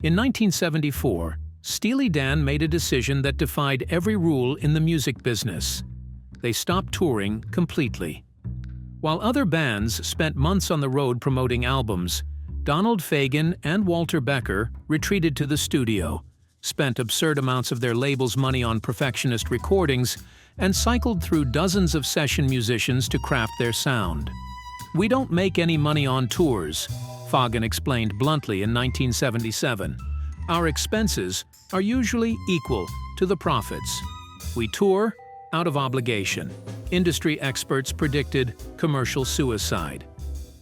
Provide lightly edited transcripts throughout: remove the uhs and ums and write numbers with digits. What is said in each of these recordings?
In 1974, Steely Dan made a decision that defied every rule in the music business. They stopped touring completely. While other bands spent months on the road promoting albums, Donald Fagan and Walter Becker retreated to the studio, spent absurd amounts of their label's money on perfectionist recordings, and cycled through dozens of session musicians to craft their sound. "We don't make any money on tours," Fagan explained bluntly in 1977. "Our expenses are usually equal to the profits. We tour out of obligation." Industry experts predicted commercial suicide.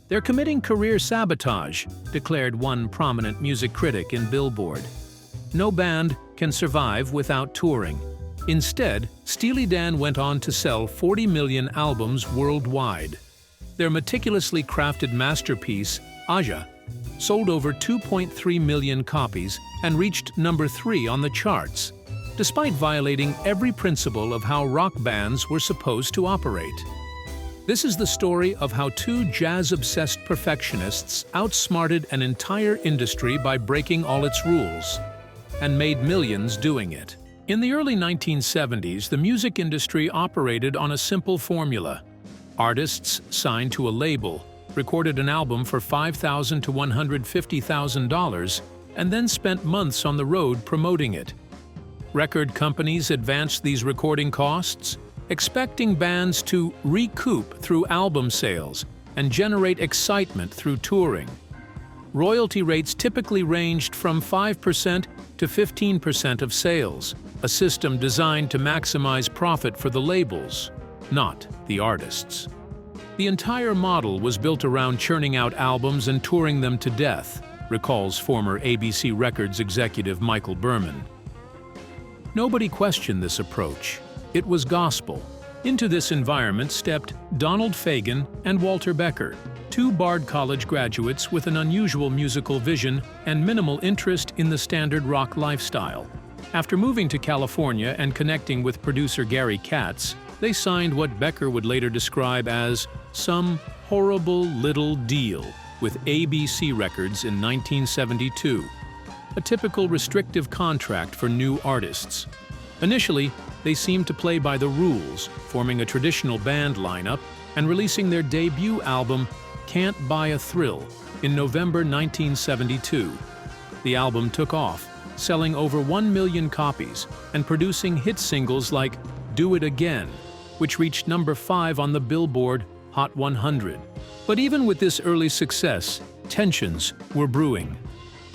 "They're committing career sabotage," declared one prominent music critic in Billboard. No band can survive without touring. Instead, Steely Dan went on to sell 40 million albums worldwide. Their meticulously crafted masterpiece, Aja, sold over 2.3 million copies and reached number 3 on the charts, despite violating every principle of how rock bands were supposed to operate. This is the story of how two jazz-obsessed perfectionists outsmarted an entire industry by breaking all its rules, and made millions doing it. In the early 1970s, the music industry operated on a simple formula. Artists signed to a label, recorded an album for $5,000 to $150,000, and then spent months on the road promoting it. Record companies advanced these recording costs, expecting bands to recoup through album sales and generate excitement through touring. Royalty rates typically ranged from 5% to 15% of sales, a system designed to maximize profit for the labels, not the artists. The entire model was built around churning out albums and touring them to death, recalls former ABC Records executive Michael Berman. Nobody questioned this approach. It was gospel. Into this environment stepped Donald Fagan and Walter Becker, two Bard College graduates with an unusual musical vision and minimal interest in the standard rock lifestyle. After moving to California and connecting with producer Gary Katz, they signed what Becker would later describe as some horrible little deal with ABC Records in 1972, a typical restrictive contract for new artists. Initially, they seemed to play by the rules, forming a traditional band lineup and releasing their debut album, Can't Buy a Thrill, in November 1972. The album took off, selling over 1 million copies and producing hit singles like Do It Again, which reached number 5 on the Billboard Hot 100. But even with this early success, tensions were brewing.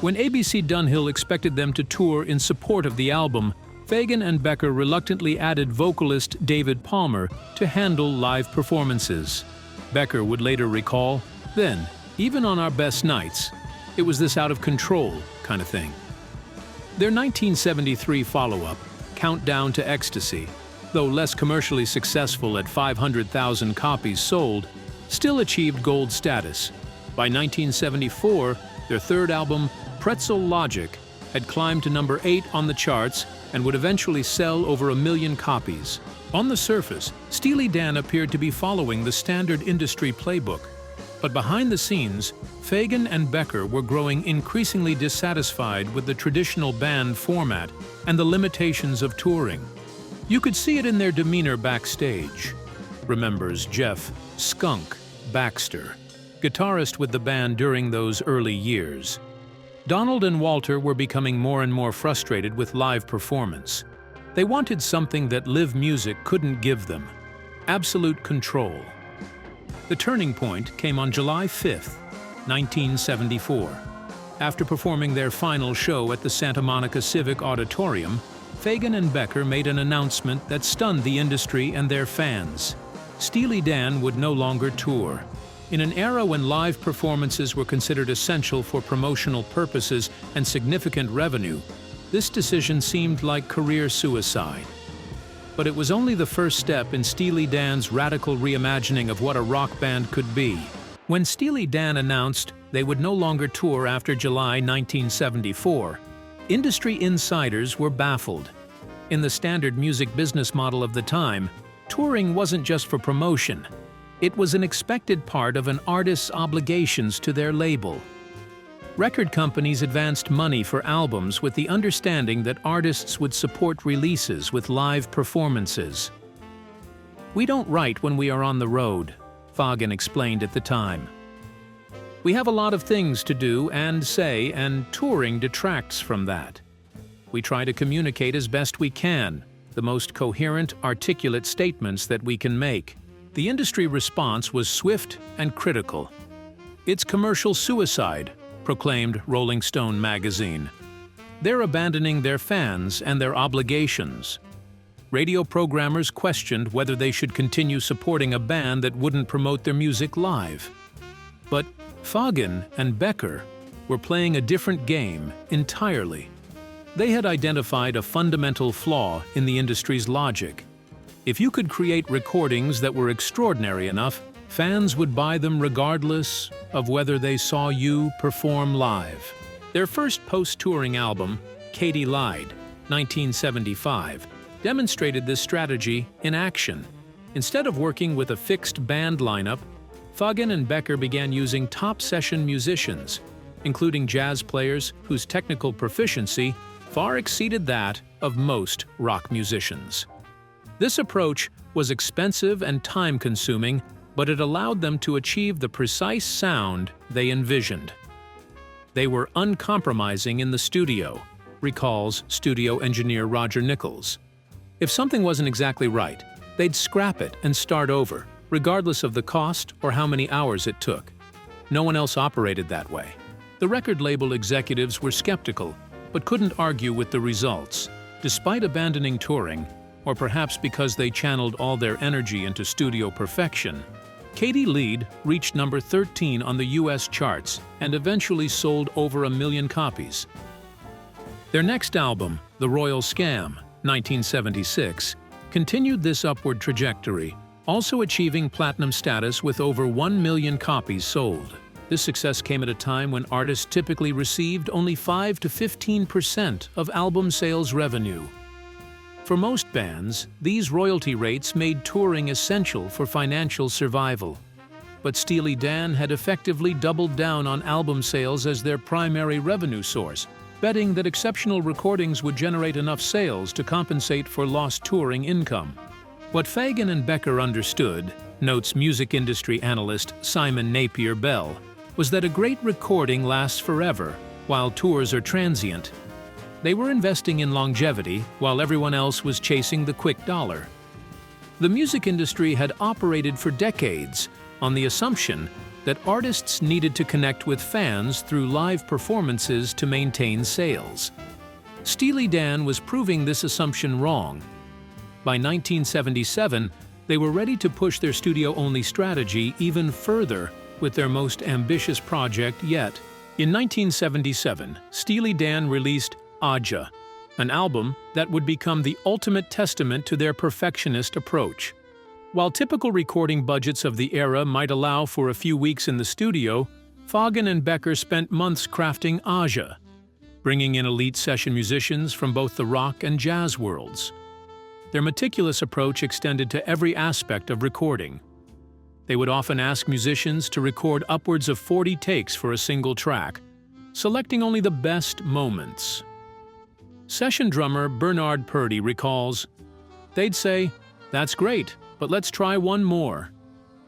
When ABC Dunhill expected them to tour in support of the album, Fagan and Becker reluctantly added vocalist David Palmer to handle live performances. Becker would later recall, "Then, even on our best nights, it was this out-of-control kind of thing." Their 1973 follow-up, Countdown to Ecstasy, though less commercially successful at 500,000 copies sold, still achieved gold status. By 1974, their third album, Pretzel Logic, had climbed to number 8 on the charts and would eventually sell over 1 million copies. On the surface, Steely Dan appeared to be following the standard industry playbook. But behind the scenes, Fagan and Becker were growing increasingly dissatisfied with the traditional band format and the limitations of touring. You could see it in their demeanor backstage, remembers Jeff "Skunk" Baxter, guitarist with the band during those early years. Donald and Walter were becoming more and more frustrated with live performance. They wanted something that live music couldn't give them: absolute control. The turning point came on July 5, 1974. After performing their final show at the Santa Monica Civic Auditorium, Fagan and Becker made an announcement that stunned the industry and their fans. Steely Dan would no longer tour. In an era when live performances were considered essential for promotional purposes and significant revenue, this decision seemed like career suicide. But it was only the first step in Steely Dan's radical reimagining of what a rock band could be. When Steely Dan announced they would no longer tour after July 1974, industry insiders were baffled. In the standard music business model of the time, touring wasn't just for promotion. It was an expected part of an artist's obligations to their label. Record companies advanced money for albums with the understanding that artists would support releases with live performances. "We don't write when we are on the road," Fagan explained at the time. "We have a lot of things to do and say, and touring detracts from that. We try to communicate as best we can, the most coherent, articulate statements that we can make." The industry response was swift and critical. "It's commercial suicide," proclaimed Rolling Stone magazine. "They're abandoning their fans and their obligations." Radio programmers questioned whether they should continue supporting a band that wouldn't promote their music live. But Fagan and Becker were playing a different game entirely. They had identified a fundamental flaw in the industry's logic. If you could create recordings that were extraordinary enough, fans would buy them regardless of whether they saw you perform live. Their first post-touring album, Katie Lied, 1975, demonstrated this strategy in action. Instead of working with a fixed band lineup, Fagan and Becker began using top session musicians, including jazz players whose technical proficiency far exceeded that of most rock musicians. This approach was expensive and time-consuming, but it allowed them to achieve the precise sound they envisioned. They were uncompromising in the studio, recalls studio engineer Roger Nichols. If something wasn't exactly right, they'd scrap it and start over, regardless of the cost or how many hours it took. No one else operated that way. The record label executives were skeptical, but couldn't argue with the results. Despite abandoning touring, or perhaps because they channeled all their energy into studio perfection, Katie Lied reached number 13 on the US charts and eventually sold over 1 million copies. Their next album, The Royal Scam, 1976, continued this upward trajectory, also achieving platinum status with over 1 million copies sold. This success came at a time when artists typically received only 5 to 15% of album sales revenue. For most bands, these royalty rates made touring essential for financial survival. But Steely Dan had effectively doubled down on album sales as their primary revenue source, betting that exceptional recordings would generate enough sales to compensate for lost touring income. What Fagan and Becker understood, notes music industry analyst Simon Napier Bell, was that a great recording lasts forever, while tours are transient. They were investing in longevity while everyone else was chasing the quick dollar. The music industry had operated for decades on the assumption that artists needed to connect with fans through live performances to maintain sales. Steely Dan was proving this assumption wrong. By 1977, they were ready to push their studio-only strategy even further with their most ambitious project yet. In 1977, Steely Dan released Aja, an album that would become the ultimate testament to their perfectionist approach. While typical recording budgets of the era might allow for a few weeks in the studio, Fagan and Becker spent months crafting Aja, bringing in elite session musicians from both the rock and jazz worlds. Their meticulous approach extended to every aspect of recording. They would often ask musicians to record upwards of 40 takes for a single track, selecting only the best moments. Session drummer Bernard Purdie recalls, "They'd say, 'That's great, but let's try one more.'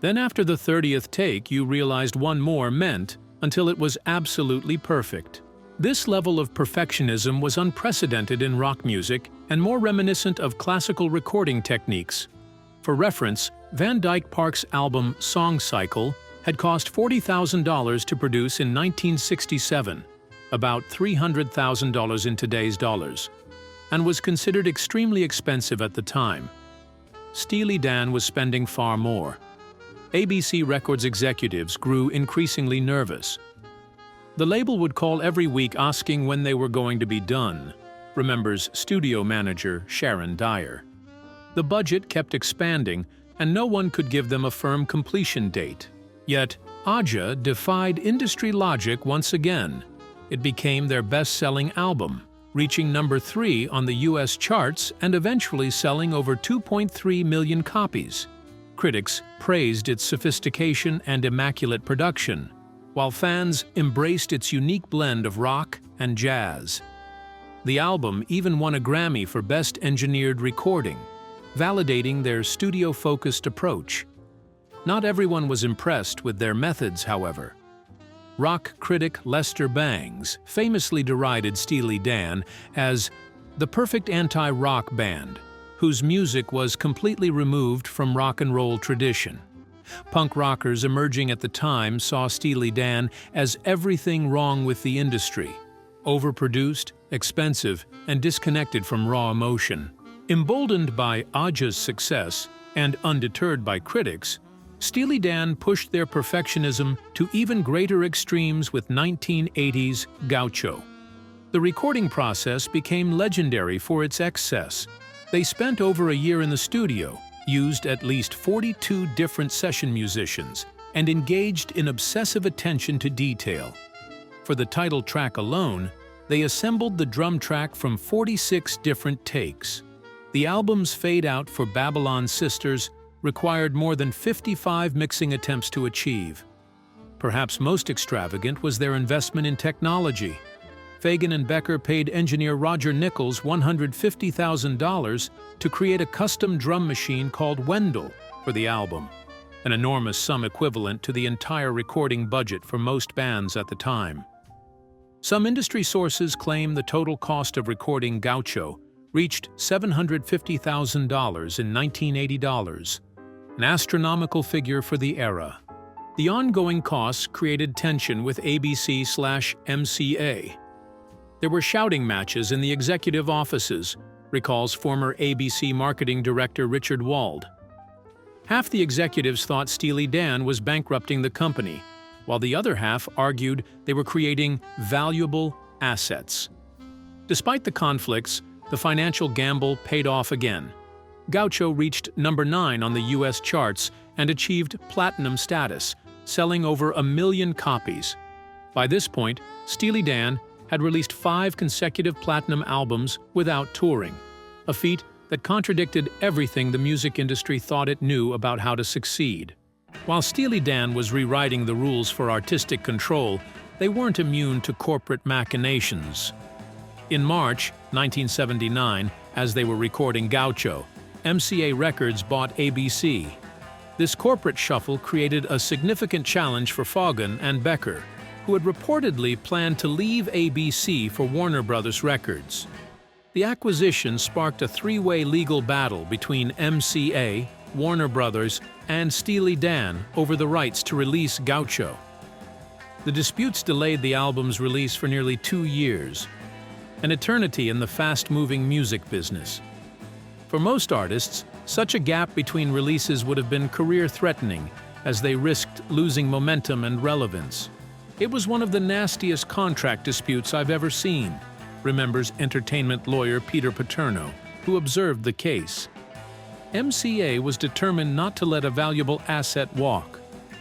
Then after the 30th take, you realized one more meant until it was absolutely perfect." This level of perfectionism was unprecedented in rock music and more reminiscent of classical recording techniques. For reference, Van Dyke Park's album Song Cycle had cost $40,000 to produce in 1967, about $300,000 in today's dollars, and was considered extremely expensive at the time. Steely Dan was spending far more. ABC Records executives grew increasingly nervous. The label would call every week asking when they were going to be done, remembers studio manager Sharon Dyer. The budget kept expanding, and no one could give them a firm completion date. Yet, Aja defied industry logic once again. It became their best-selling album, reaching number 3 on the US charts and eventually selling over 2.3 million copies. Critics praised its sophistication and immaculate production, while fans embraced its unique blend of rock and jazz. The album even won a Grammy for Best Engineered Recording, validating their studio-focused approach. Not everyone was impressed with their methods, however. Rock critic Lester Bangs famously derided Steely Dan as the perfect anti-rock band, whose music was completely removed from rock and roll tradition. Punk rockers emerging at the time saw Steely Dan as everything wrong with the industry: overproduced, expensive, and disconnected from raw emotion. Emboldened by Aja's success and undeterred by critics, Steely Dan pushed their perfectionism to even greater extremes with 1980's Gaucho. The recording process became legendary for its excess. They spent over a year in the studio, used at least 42 different session musicians, and engaged in obsessive attention to detail. For the title track alone, they assembled the drum track from 46 different takes. The album's fade-out for Babylon Sisters required more than 55 mixing attempts to achieve. Perhaps most extravagant was their investment in technology. Fagan and Becker paid engineer Roger Nichols $150,000 to create a custom drum machine called Wendell for the album, an enormous sum equivalent to the entire recording budget for most bands at the time. Some industry sources claim the total cost of recording Gaucho reached $750,000 in $1980, an astronomical figure for the era. The ongoing costs created tension with ABC/MCA. There were shouting matches in the executive offices, recalls former ABC marketing director Richard Wald. Half the executives thought Steely Dan was bankrupting the company, while the other half argued they were creating valuable assets. Despite the conflicts, the financial gamble paid off again. Gaucho reached number 9 on the US charts and achieved platinum status, selling over 1 million copies. By this point, Steely Dan had released 5 consecutive platinum albums without touring, a feat that contradicted everything the music industry thought it knew about how to succeed. While Steely Dan was rewriting the rules for artistic control, they weren't immune to corporate machinations. In March 1979, as they were recording Gaucho, MCA Records bought ABC. This corporate shuffle created a significant challenge for Fagan and Becker, who had reportedly planned to leave ABC for Warner Brothers Records. The acquisition sparked a 3-way legal battle between MCA, Warner Brothers, and Steely Dan over the rights to release Gaucho. The disputes delayed the album's release for nearly 2 years, an eternity in the fast-moving music business. For most artists, such a gap between releases would have been career-threatening, as they risked losing momentum and relevance. It was one of the nastiest contract disputes I've ever seen, remembers entertainment lawyer Peter Paterno, who observed the case. MCA was determined not to let a valuable asset walk.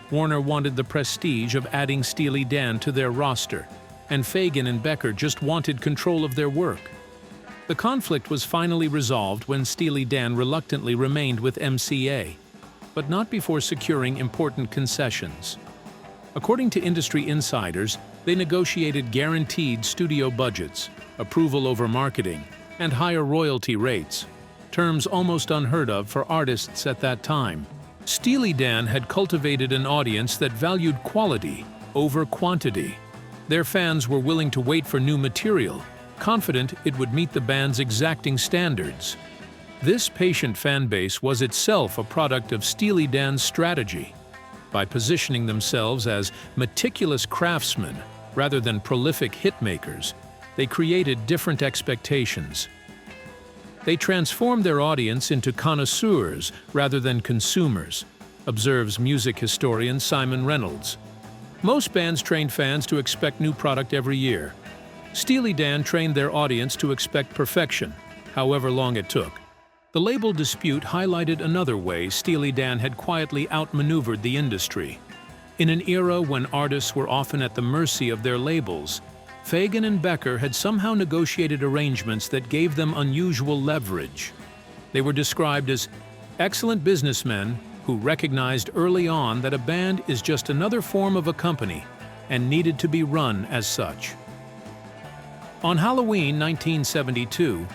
Warner wanted the prestige of adding Steely Dan to their roster, and Fagan and Becker just wanted control of their work. The conflict was finally resolved when Steely Dan reluctantly remained with MCA, but not before securing important concessions. According to industry insiders, they negotiated guaranteed studio budgets, approval over marketing, and higher royalty rates, terms almost unheard of for artists at that time. Steely Dan had cultivated an audience that valued quality over quantity. Their fans were willing to wait for new material, confident it would meet the band's exacting standards. This patient fan base was itself a product of Steely Dan's strategy. By positioning themselves as meticulous craftsmen rather than prolific hitmakers, they created different expectations. They transformed their audience into connoisseurs rather than consumers, observes music historian Simon Reynolds. Most bands trained fans to expect new product every year. Steely Dan trained their audience to expect perfection, however long it took. The label dispute highlighted another way Steely Dan had quietly outmaneuvered the industry. In an era when artists were often at the mercy of their labels, Fagan and Becker had somehow negotiated arrangements that gave them unusual leverage. They were described as excellent businessmen who recognized early on that a band is just another form of a company, and needed to be run as such. On Halloween 1972,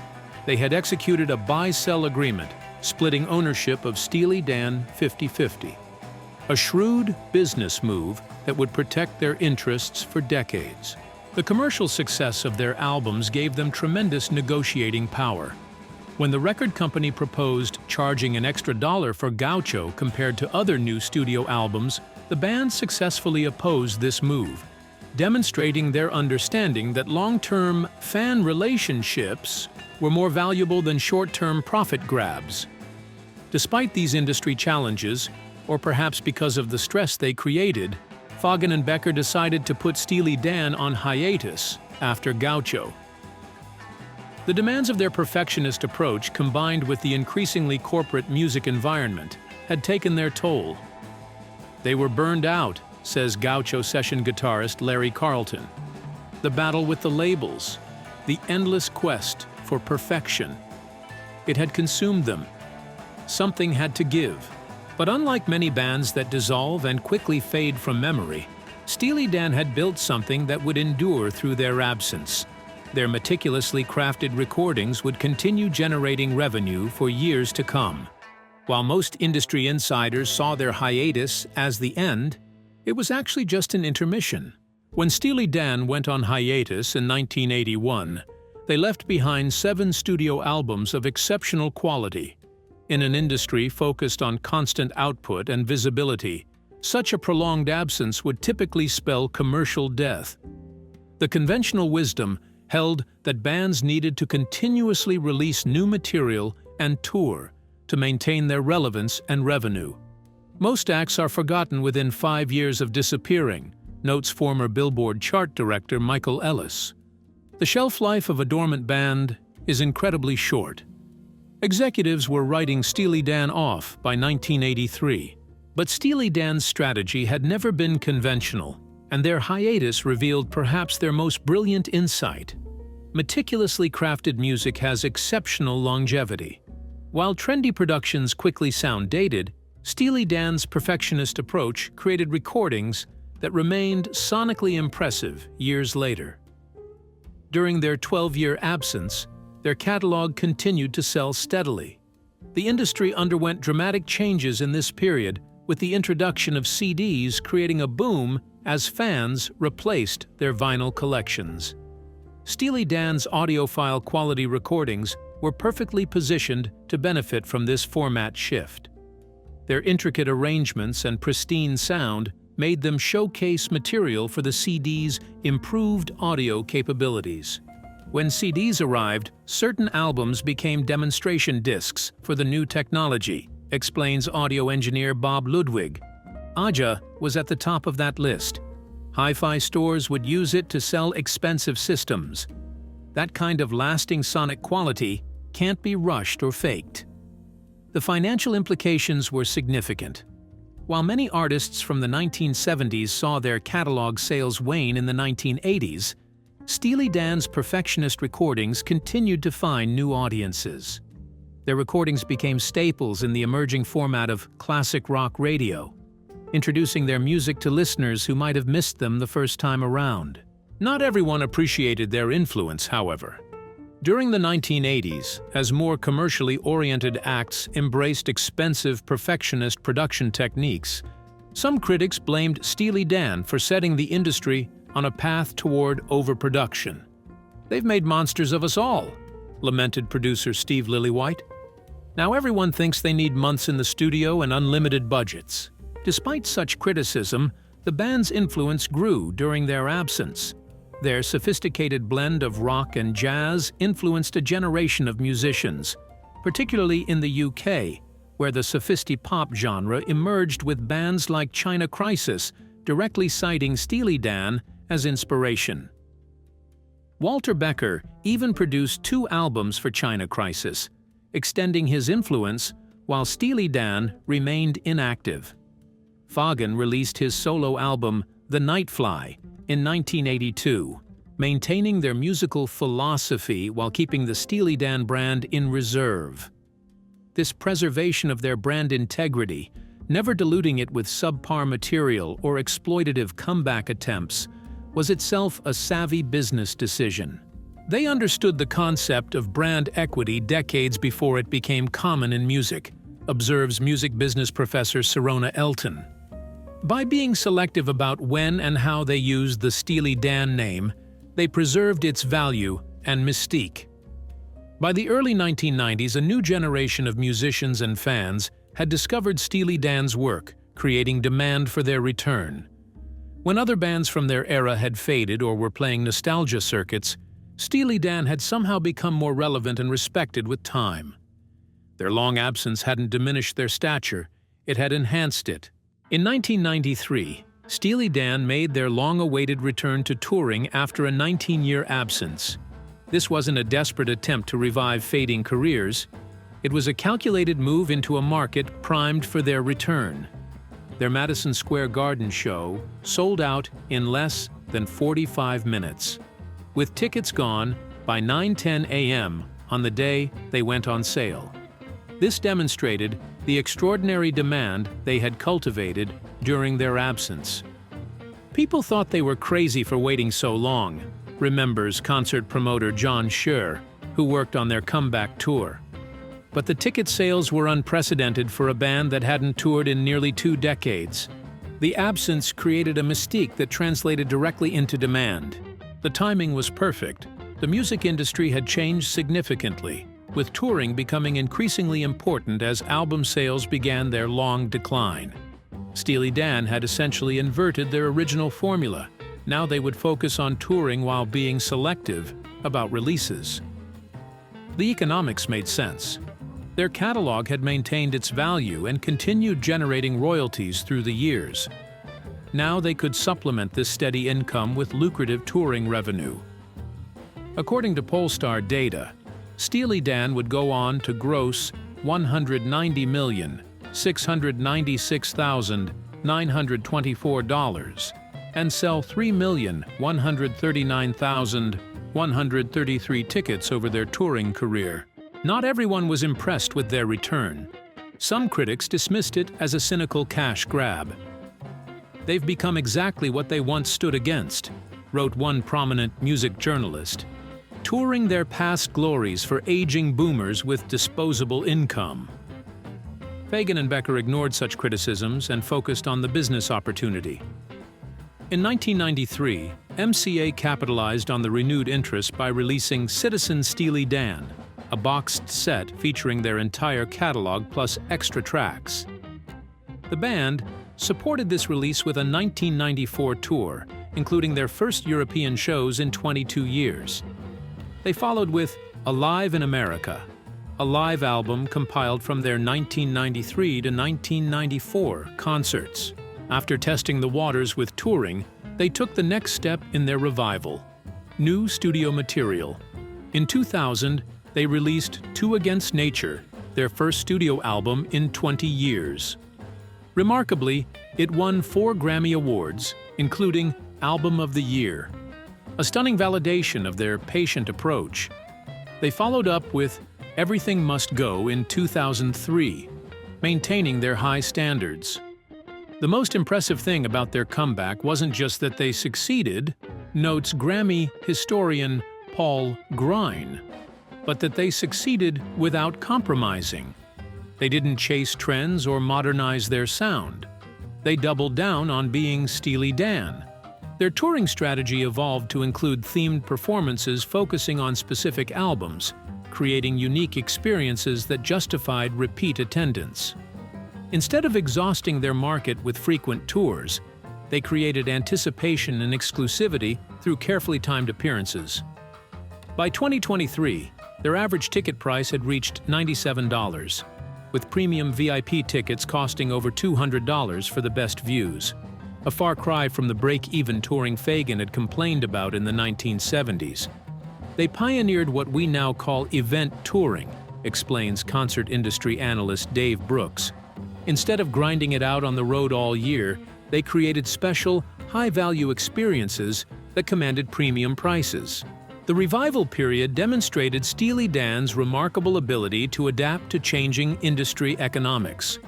they had executed a buy-sell agreement, splitting ownership of Steely Dan 50-50. A shrewd business move that would protect their interests for decades. The commercial success of their albums gave them tremendous negotiating power. When the record company proposed charging an extra $1 for Gaucho compared to other new studio albums, the band successfully opposed this move, demonstrating their understanding that long-term fan relationships were more valuable than short-term profit grabs. Despite these industry challenges, or perhaps because of the stress they created, Fagan and Becker decided to put Steely Dan on hiatus after Gaucho. The demands of their perfectionist approach, combined with the increasingly corporate music environment, had taken their toll. They were burned out, says Gaucho session guitarist Larry Carlton. The battle with the labels, the endless quest for perfection. It had consumed them. Something had to give. But unlike many bands that dissolve and quickly fade from memory, Steely Dan had built something that would endure through their absence. Their meticulously crafted recordings would continue generating revenue for years to come. While most industry insiders saw their hiatus as the end, it was actually just an intermission. When Steely Dan went on hiatus in 1981, they left behind 7 studio albums of exceptional quality. In an industry focused on constant output and visibility, such a prolonged absence would typically spell commercial death. The conventional wisdom held that bands needed to continuously release new material and tour to maintain their relevance and revenue. Most acts are forgotten within 5 years of disappearing, notes former Billboard chart director Michael Ellis. The shelf life of a dormant band is incredibly short. Executives were writing Steely Dan off by 1983, but Steely Dan's strategy had never been conventional, and their hiatus revealed perhaps their most brilliant insight. Meticulously crafted music has exceptional longevity. While trendy productions quickly sound dated, Steely Dan's perfectionist approach created recordings that remained sonically impressive years later. During their 12-year absence, their catalog continued to sell steadily. The industry underwent dramatic changes in this period, with the introduction of CDs creating a boom as fans replaced their vinyl collections. Steely Dan's audiophile quality recordings were perfectly positioned to benefit from this format shift. Their intricate arrangements and pristine sound made them showcase material for the CD's improved audio capabilities. When CDs arrived, certain albums became demonstration discs for the new technology, explains audio engineer Bob Ludwig. Aja was at the top of that list. Hi-fi stores would use it to sell expensive systems. That kind of lasting sonic quality can't be rushed or faked. The financial implications were significant. While many artists from the 1970s saw their catalog sales wane in the 1980s, Steely Dan's perfectionist recordings continued to find new audiences. Their recordings became staples in the emerging format of classic rock radio, introducing their music to listeners who might have missed them the first time around. Not everyone appreciated their influence, however. During the 1980s, as more commercially oriented acts embraced expensive perfectionist production techniques, some critics blamed Steely Dan for setting the industry on a path toward overproduction. "They've made monsters of us all," lamented producer Steve Lillywhite. "Now everyone thinks they need months in the studio and unlimited budgets." Despite such criticism, the band's influence grew during their absence. Their sophisticated blend of rock and jazz influenced a generation of musicians, particularly in the UK, where the sophisti-pop genre emerged with bands like China Crisis directly citing Steely Dan as inspiration. Walter Becker even produced 2 albums for China Crisis, extending his influence while Steely Dan remained inactive. Fagan released his solo album, The Nightfly, in 1982, maintaining their musical philosophy while keeping the Steely Dan brand in reserve. This preservation of their brand integrity never diluting it with subpar material or exploitative comeback attempts, was itself a savvy business decision. They understood the concept of brand equity decades before it became common in music, observes music business professor Sirona Elton. By being selective about when and how they used the Steely Dan name, they preserved its value and mystique. By the early 1990s, a new generation of musicians and fans had discovered Steely Dan's work, creating demand for their return. When other bands from their era had faded or were playing nostalgia circuits, Steely Dan had somehow become more relevant and respected with time. Their long absence hadn't diminished their stature, it had enhanced it. In 1993, Steely Dan made their long-awaited return to touring after a 19-year absence. This wasn't a desperate attempt to revive fading careers. It was a calculated move into a market primed for their return. Their Madison Square Garden show sold out in less than 45 minutes. With tickets gone by 9:10 a.m. on the day they went on sale. This demonstrated the extraordinary demand they had cultivated during their absence. People thought they were crazy for waiting so long, remembers concert promoter John Scher, who worked on their comeback tour. But the ticket sales were unprecedented for a band that hadn't toured in nearly 2 decades. The absence created a mystique that translated directly into demand. The timing was perfect. The music industry had changed significantly, with touring becoming increasingly important as album sales began their long decline. Steely Dan had essentially inverted their original formula. Now they would focus on touring while being selective about releases. The economics made sense. Their catalog had maintained its value and continued generating royalties through the years. Now they could supplement this steady income with lucrative touring revenue. According to Pollstar data, Steely Dan would go on to gross $190,696,924 and sell 3,139,133 tickets over their touring career. Not everyone was impressed with their return. Some critics dismissed it as a cynical cash grab. They've become exactly what they once stood against, wrote one prominent music journalist, touring their past glories for aging boomers with disposable income. Fagan and Becker ignored such criticisms and focused on the business opportunity. In 1993, MCA capitalized on the renewed interest by releasing Citizen Steely Dan, a boxed set featuring their entire catalog plus extra tracks. The band supported this release with a 1994 tour, including their first European shows in 22 years. They followed with Alive in America, a live album compiled from their 1993 to 1994 concerts. After testing the waters with touring, they took the next step in their revival: new studio material. In 2000, they released Two Against Nature, their first studio album in 20 years. Remarkably, it won 4 Grammy Awards, including Album of the Year, a stunning validation of their patient approach. They followed up with Everything Must Go in 2003, maintaining their high standards. The most impressive thing about their comeback wasn't just that they succeeded, notes Grammy historian Paul Grine, but that they succeeded without compromising. They didn't chase trends or modernize their sound. They doubled down on being Steely Dan. Their touring strategy evolved to include themed performances focusing on specific albums, creating unique experiences that justified repeat attendance. Instead of exhausting their market with frequent tours, they created anticipation and exclusivity through carefully timed appearances. By 2023, their average ticket price had reached $97, with premium VIP tickets costing over $200 for the best views, a far cry from the break-even touring Fagan had complained about in the 1970s. They pioneered what we now call event touring, explains concert industry analyst Dave Brooks. Instead of grinding it out on the road all year, they created special, high-value experiences that commanded premium prices. The revival period demonstrated Steely Dan's remarkable ability to adapt to changing industry economics.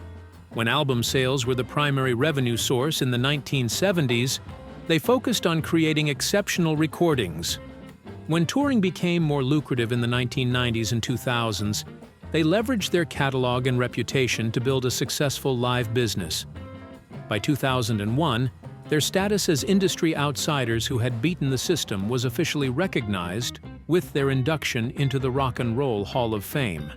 When album sales were the primary revenue source in the 1970s, they focused on creating exceptional recordings. When touring became more lucrative in the 1990s and 2000s, they leveraged their catalog and reputation to build a successful live business. By 2001, their status as industry outsiders who had beaten the system was officially recognized with their induction into the Rock and Roll Hall of Fame.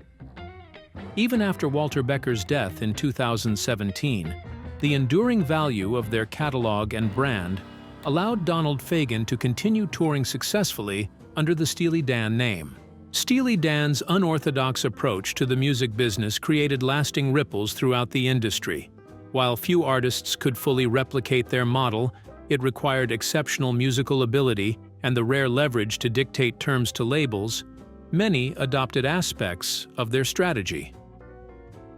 Even after Walter Becker's death in 2017, the enduring value of their catalog and brand allowed Donald Fagan to continue touring successfully under the Steely Dan name. Steely Dan's unorthodox approach to the music business created lasting ripples throughout the industry. While few artists could fully replicate their model, it required exceptional musical ability and the rare leverage to dictate terms to labels. Many adopted aspects of their strategy.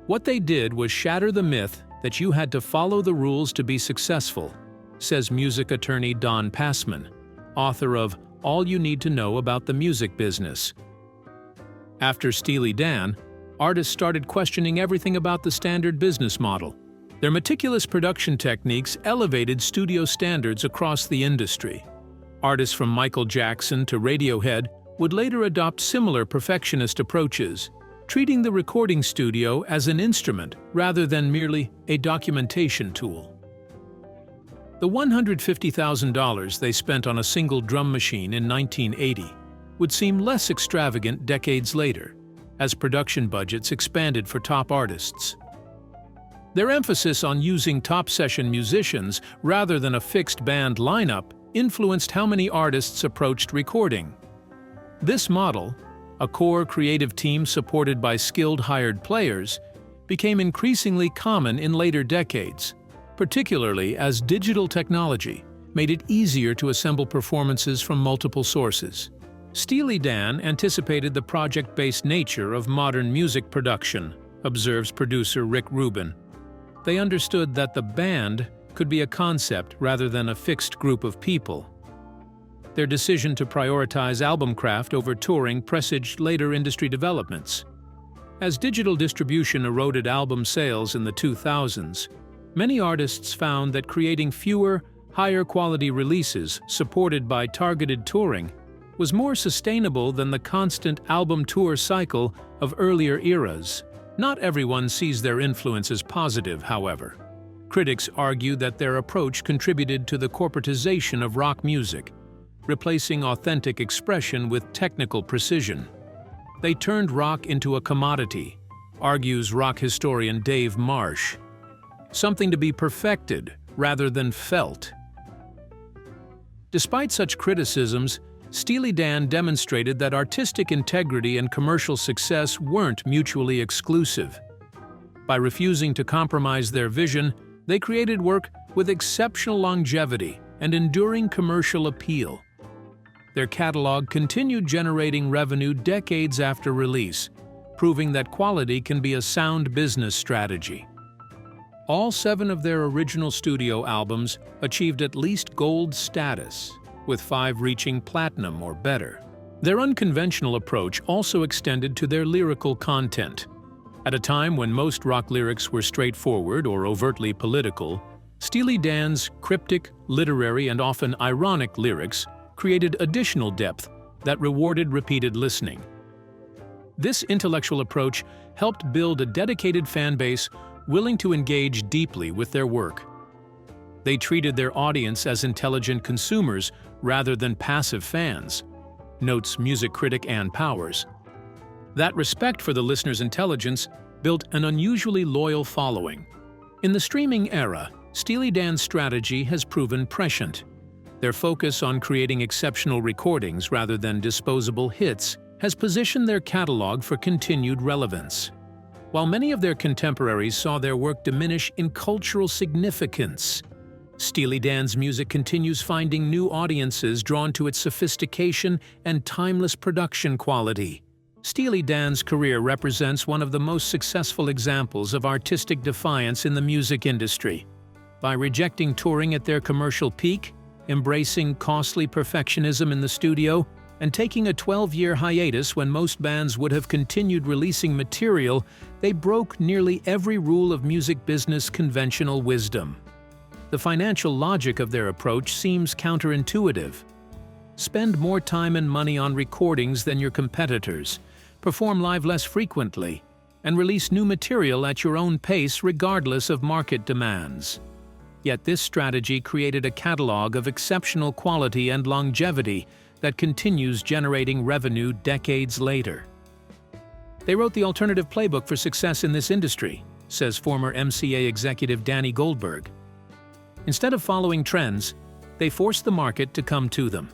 What they did was shatter the myth that you had to follow the rules to be successful, says music attorney Don Passman, author of All You Need to Know About the Music Business. After Steely Dan, artists started questioning everything about the standard business model. Their meticulous production techniques elevated studio standards across the industry. Artists from Michael Jackson to Radiohead would later adopt similar perfectionist approaches, treating the recording studio as an instrument rather than merely a documentation tool. The $150,000 they spent on a single drum machine in 1980 would seem less extravagant decades later, as production budgets expanded for top artists. Their emphasis on using top session musicians rather than a fixed band lineup influenced how many artists approached recording. This model, a core creative team supported by skilled hired players, became increasingly common in later decades, particularly as digital technology made it easier to assemble performances from multiple sources. Steely Dan anticipated the project-based nature of modern music production, observes producer Rick Rubin. They understood that the band could be a concept rather than a fixed group of people. Their decision to prioritize album craft over touring presaged later industry developments. As digital distribution eroded album sales in the 2000s, many artists found that creating fewer, higher-quality releases supported by targeted touring was more sustainable than the constant album tour cycle of earlier eras. Not everyone sees their influence as positive, however. Critics argue that their approach contributed to the corporatization of rock music, replacing authentic expression with technical precision. They turned rock into a commodity, argues rock historian Dave Marsh. Something to be perfected rather than felt. Despite such criticisms, Steely Dan demonstrated that artistic integrity and commercial success weren't mutually exclusive. By refusing to compromise their vision, they created work with exceptional longevity and enduring commercial appeal. Their catalog continued generating revenue decades after release, proving that quality can be a sound business strategy. All 7 of their original studio albums achieved at least gold status, with 5 reaching platinum or better. Their unconventional approach also extended to their lyrical content. At a time when most rock lyrics were straightforward or overtly political, Steely Dan's cryptic, literary, and often ironic lyrics created additional depth that rewarded repeated listening. This intellectual approach helped build a dedicated fan base willing to engage deeply with their work. They treated their audience as intelligent consumers rather than passive fans, notes music critic Ann Powers. That respect for the listener's intelligence built an unusually loyal following. In the streaming era, Steely Dan's strategy has proven prescient. Their focus on creating exceptional recordings rather than disposable hits has positioned their catalog for continued relevance. While many of their contemporaries saw their work diminish in cultural significance, Steely Dan's music continues finding new audiences drawn to its sophistication and timeless production quality. Steely Dan's career represents one of the most successful examples of artistic defiance in the music industry. By rejecting touring at their commercial peak, embracing costly perfectionism in the studio, And taking a 12-year hiatus when most bands would have continued releasing material, they broke nearly every rule of music business conventional wisdom. The financial logic of their approach seems counterintuitive. Spend more time and money on recordings than your competitors, perform live less frequently, and release new material at your own pace regardless of market demands. Yet this strategy created a catalog of exceptional quality and longevity that continues generating revenue decades later. They wrote the alternative playbook for success in this industry, says former MCA executive Danny Goldberg. Instead of following trends, they forced the market to come to them.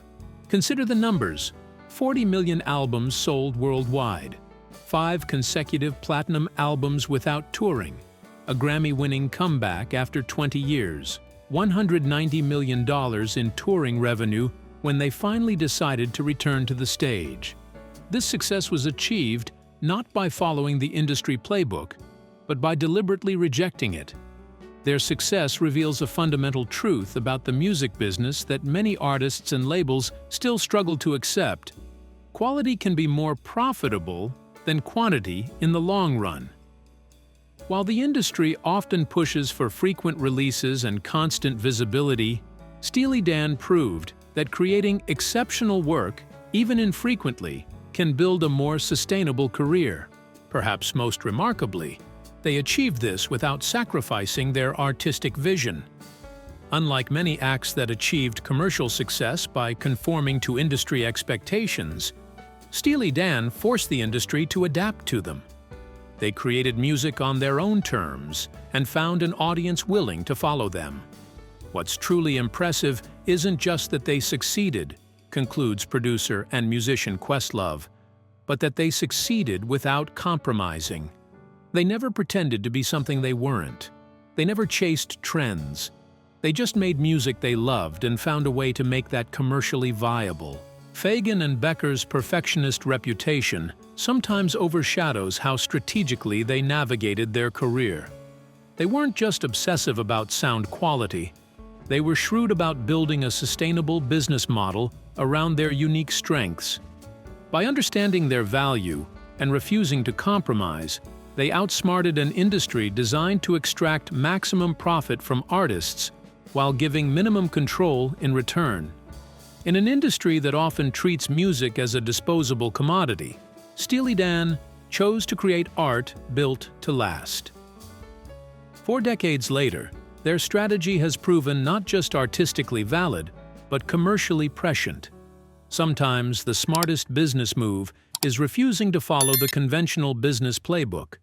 Consider the numbers: 40 million albums sold worldwide, 5 consecutive platinum albums without touring, a Grammy-winning comeback after 20 years, $190 million in touring revenue when they finally decided to return to the stage. This success was achieved not by following the industry playbook, but by deliberately rejecting it. Their success reveals a fundamental truth about the music business that many artists and labels still struggle to accept. Quality can be more profitable than quantity in the long run. While the industry often pushes for frequent releases and constant visibility, Steely Dan proved that creating exceptional work, even infrequently, can build a more sustainable career. Perhaps most remarkably, they achieved this without sacrificing their artistic vision. Unlike many acts that achieved commercial success by conforming to industry expectations, Steely Dan forced the industry to adapt to them. They created music on their own terms and found an audience willing to follow them. What's truly impressive isn't just that they succeeded, concludes producer and musician Questlove, but that they succeeded without compromising. They never pretended to be something they weren't. They never chased trends. They just made music they loved and found a way to make that commercially viable. Fagan and Becker's perfectionist reputation sometimes overshadows how strategically they navigated their career. They weren't just obsessive about sound quality. They were shrewd about building a sustainable business model around their unique strengths. By understanding their value and refusing to compromise, they outsmarted an industry designed to extract maximum profit from artists while giving minimum control in return. In an industry that often treats music as a disposable commodity, Steely Dan chose to create art built to last. 4 decades later, their strategy has proven not just artistically valid, but commercially prescient. Sometimes the smartest business move is refusing to follow the conventional business playbook.